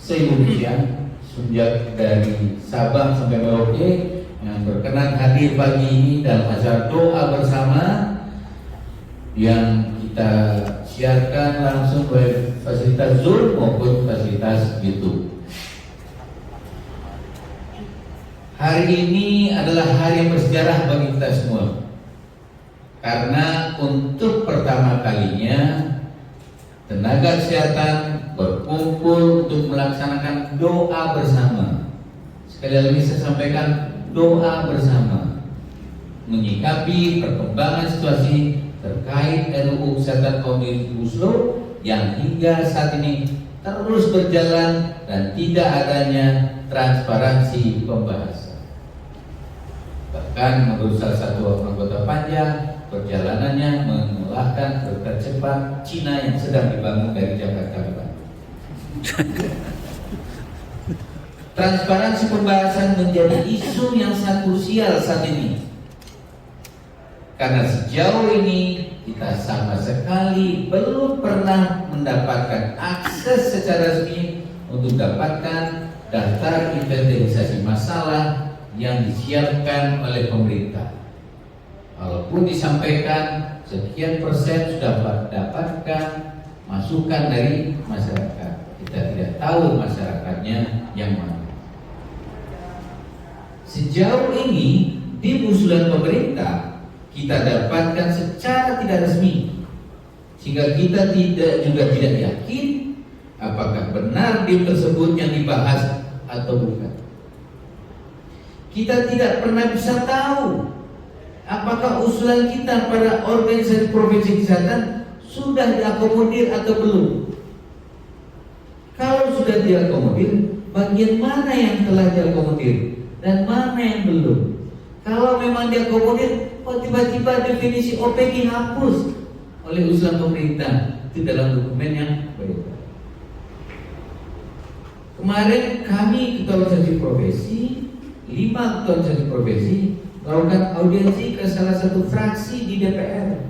se-Indonesia sejak dari Sabang sampai Merauke yang berkenan hadir pagi ini dalam acara doa bersama yang kita siarkan langsung oleh fasilitas Zoom maupun fasilitas YouTube. Hari ini adalah hari yang bersejarah bagi kita semua, karena untuk pertama kalinya tenaga kesehatan berkumpul untuk melaksanakan doa bersama. Sekali lagi saya sampaikan, doa bersama menyikapi perkembangan situasi terkait RUU Kesehatan Omnibus Law yang hingga saat ini terus berjalan dan tidak adanya transparansi pembahasan. Bahkan menurut salah satu anggota panja, perjalanannya mengalahkan kereta cepat Cina yang sedang dibangun dari Jakarta ke Bandung. Transparansi pembahasan menjadi isu yang sangat krusial saat ini, karena sejauh ini kita sama sekali belum pernah mendapatkan akses secara resmi untuk dapatkan daftar inventarisasi masalah yang disiapkan oleh pemerintah. Walaupun disampaikan sekian persen sudah mendapatkan masukan dari masyarakat, kita tidak tahu masyarakatnya yang mana. Sejauh ini di usulan pemerintah kita dapatkan secara tidak resmi, sehingga kita tidak yakin apakah benar BIM tersebut yang dibahas atau bukan. Kita tidak pernah bisa tahu apakah usulan kita pada organisasi profesi kesehatan sudah diakomodir atau belum. Kalau sudah diakomodir, bagian mana yang telah diakomodir dan mana yang belum? Kalau memang diakomodir, kok tiba-tiba definisi OPG dihapus oleh usulan pemerintah itu dalam dokumen yang beredar. Kemarin kami ketua organisasi profesi, 5 ketua organisasi profesi melakukan audiensi ke salah satu fraksi di DPR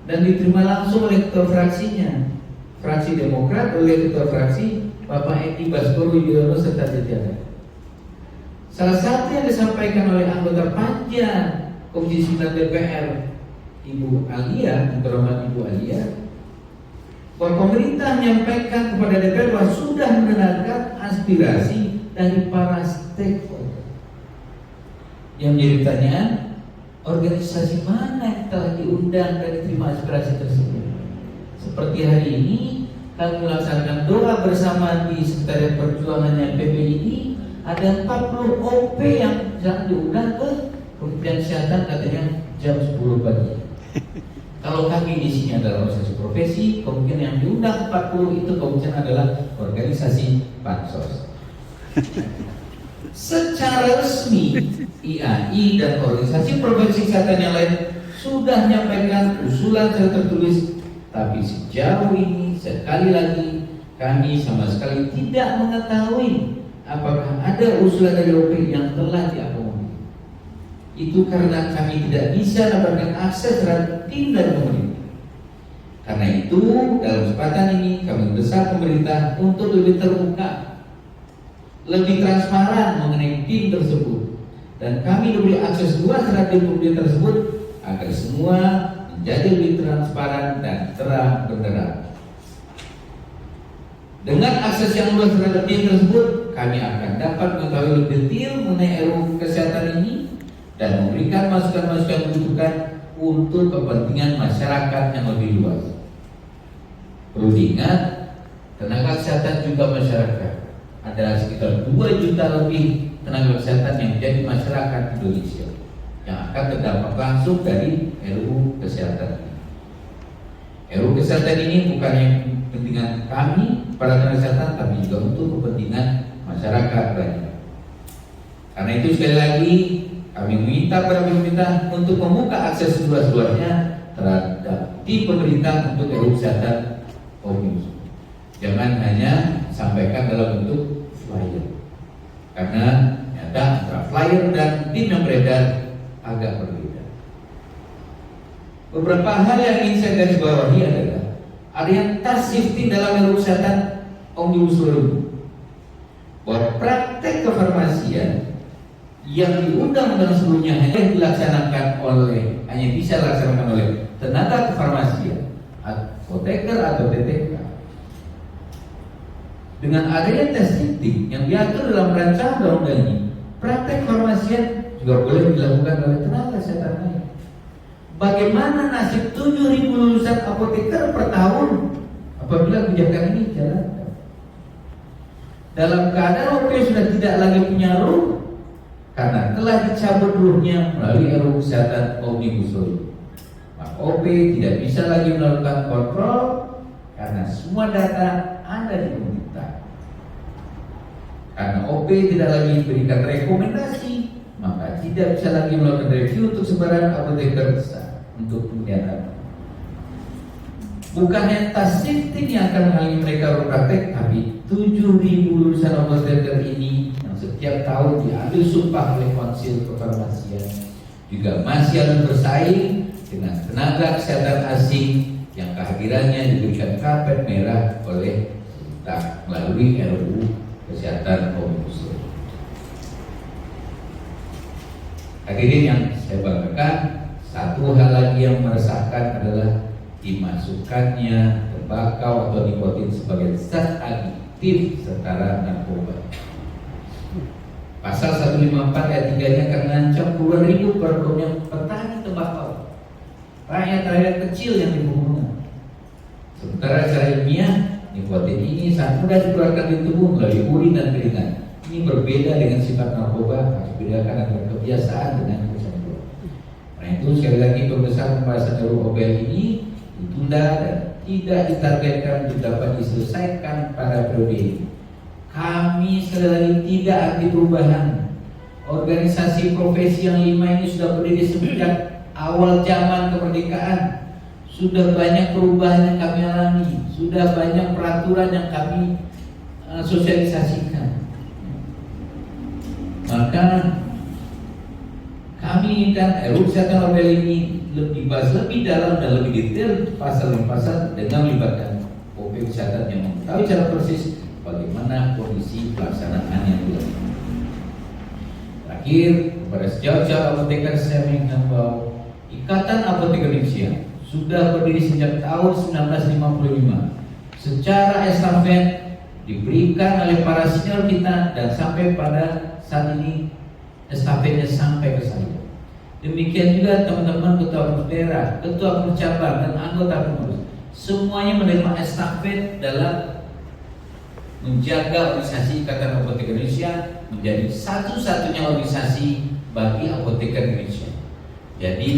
dan diterima langsung oleh ketua fraksinya, fraksi Demokrat, oleh ketua fraksi Bapak Edi Baskoro Yudhoyono serta jajaran. Salah satu yang disampaikan oleh anggota panja Komisi 9 DPR, Ibu Alia, Ibu Alia, bahwa pemerintah menyampaikan kepada DPR bahwa sudah mendengarkan aspirasi dari para stakeholder. Yang menjadi pertanyaan, organisasi mana yang telah diundang dan diterima aspirasi tersebut? Seperti hari ini kami melaksanakan doa bersama di Sekretariat Perjuangannya PBID, ada 40 OP yang diundang ke Kementerian Kesehatan, katanya jam 10 pagi. Kalau kami di sini adalah organisasi profesi, kemungkinan yang diundang 40 itu kemungkinan adalah organisasi pansos. Secara resmi IAI dan organisasi profesi kesehatan yang lain sudah menyampaikan usulan secara tertulis, tapi sejauh ini sekali lagi kami sama sekali tidak mengetahui apakah ada usulan dari OP yang telah diakomodir. Itu karena kami tidak bisa mendapatkan akses terhadap tim dari pemerintah. Karena itu dalam kesempatan ini kami mendesak pemerintah untuk lebih terbuka, lebih transparan mengenai tim tersebut, dan kami diberi akses luas terhadap tim tersebut agar semua menjadi lebih transparan dan terang benderang. Dengan akses yang luas terhadap tim tersebut, kami akan dapat mengetahui lebih detail mengenai RUU kesehatan ini dan memberikan masukan-masukan yang dibutuhkan untuk kepentingan masyarakat yang lebih luas. Perlu diingat, tenaga kesehatan juga masyarakat. Ada sekitar 2 juta lebih tenaga kesehatan yang menjadi masyarakat Indonesia yang akan terdampak langsung dari RUU kesehatan ini. RUU kesehatan ini bukan yang kepentingan kami para tenaga kesehatan, tapi juga untuk kepentingan masyarakat banyak. Karena itu sekali lagi kami meminta para pemerintah untuk membuka akses seluas-luasnya terhadap di pemerintah untuk RUU kesehatan Omnibus. Jangan hanya sampaikan dalam bentuk flyer, karena nyata antara flyer dan tim yang beredar agak berbeda. Beberapa hal yang ingin saya garis bawahi adalah ada yang tas shifting dalam RUU kesehatan Omnibus Law. bahwa praktek kefarmasian yang di undang-undang sebelumnya hanya bisa dilaksanakan oleh tenaga kefarmasian, apoteker atau TTK. Dengan adanya testing yang diatur dalam rancangan undang-undang ini, praktek kefarmasian juga boleh dilakukan oleh tenaga kesehatan lain. Bagaimana nasib 7.000 lulusan apoteker per tahun apabila kebijakan ini dijalankan? Dalam keadaan OP sudah tidak lagi punya ruh karena telah dicabut ruhnya melalui RUU Kesehatan Omnibus Law. Maka OP tidak bisa lagi melakukan kontrol karena semua data ada di pemerintah. Karena OP tidak lagi memberikan rekomendasi, maka tidak bisa lagi melakukan review untuk sebaran apoteker besar untuk penyiaran. Bukan hanya tas shifting yang akan menghalangi mereka berpraktek, tapi 7.000 lulusan apoteker ini yang setiap tahun diambil sumpah oleh Konsil Kefarmasian juga masih harus bersaing dengan tenaga kesehatan asing yang kehadirannya diberikan karpet merah oleh pemerintah melalui RUU Kesehatan Omnibus Law. Hadirin yang saya banggakan, satu hal lagi yang meresahkan adalah dimasukkannya tembakau atau nikotin sebagai zat adiktif setara narkoba. Pasal 154 ayat 3-nya akan mengancam puluhan ribu produknya petani tembakau, rakyat-rakyat kecil yang dibunuh. Sementara secara ilmiah, nikotin ini sangat mudah dikeluarkan di tubuh melalui urin dan keringat. Ini berbeda dengan sifat narkoba, harus bedakan antara kebiasaan dengan kecanduan. Karena itu sekali lagi pembesaran pembahasan RUU OBL ini ditunda dan tidak ditargetkan untuk dapat diselesaikan pada periode ini. Kami sekali lagi tidak anti perubahan. Organisasi profesi yang 5 ini sudah berdiri sejak awal zaman kemerdekaan. Sudah banyak perubahan yang kami alami, sudah banyak peraturan yang kami sosialisasikan. Maka kami inginkan RUU Kesehatan OBL ini lebih bahas lebih dalam dan lebih detail pasal demi pasal dengan melibatkan OP Kesehatan yang mengetahui secara persis bagaimana kondisi pelaksanaan yang dilakukan. Terakhir, kepada sejauh-jauh apoteker saya mengingatkan bahwa Ikatan Apoteker Indonesia sudah berdiri sejak tahun 1955. Secara estafet diberikan oleh para senior kita dan sampai pada saat ini estafetnya sampai ke saya. Demikian juga teman-teman ketua pengurus daerah, ketua pengurus cabang dan anggota pengurus, semuanya menerima estafet dalam menjaga organisasi Ikatan Apoteker Indonesia menjadi satu-satunya organisasi bagi apoteker Indonesia. Jadi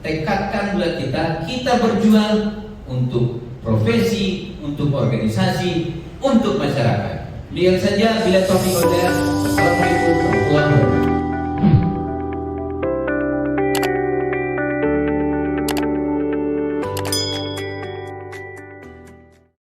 tekadkan buat kita berjuang untuk profesi, untuk organisasi, untuk masyarakat. Lihat saja bila topik Assalamualaikum.